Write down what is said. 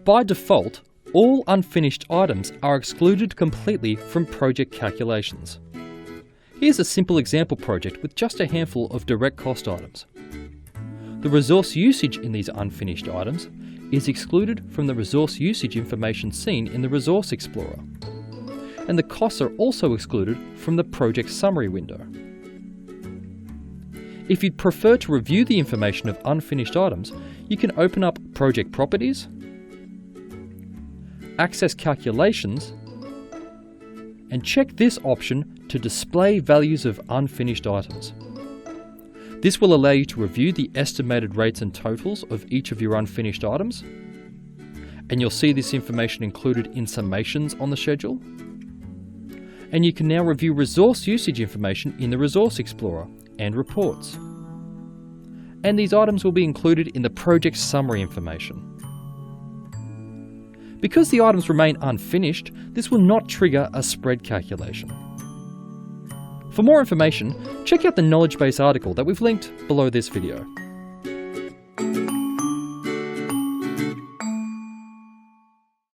By default, all unfinished items are excluded completely from project calculations. Here's a simple example project with just a handful of direct cost items. The resource usage in these unfinished items is excluded from the resource usage information seen in the Resource Explorer, and the costs are also excluded from the project summary window. If you'd prefer to review the information of unfinished items, you can open up Project Properties, Access Calculations, and check this option to display values of unfinished items. This will allow you to review the estimated rates and totals of each of your unfinished items, and you'll see this information included in summations on the schedule. And you can now review resource usage information in the Resource Explorer and reports. And these items will be included in the project summary information. Because the items remain unfinished, this will not trigger a spread calculation. For more information, check out the knowledge base article that we've linked below this video.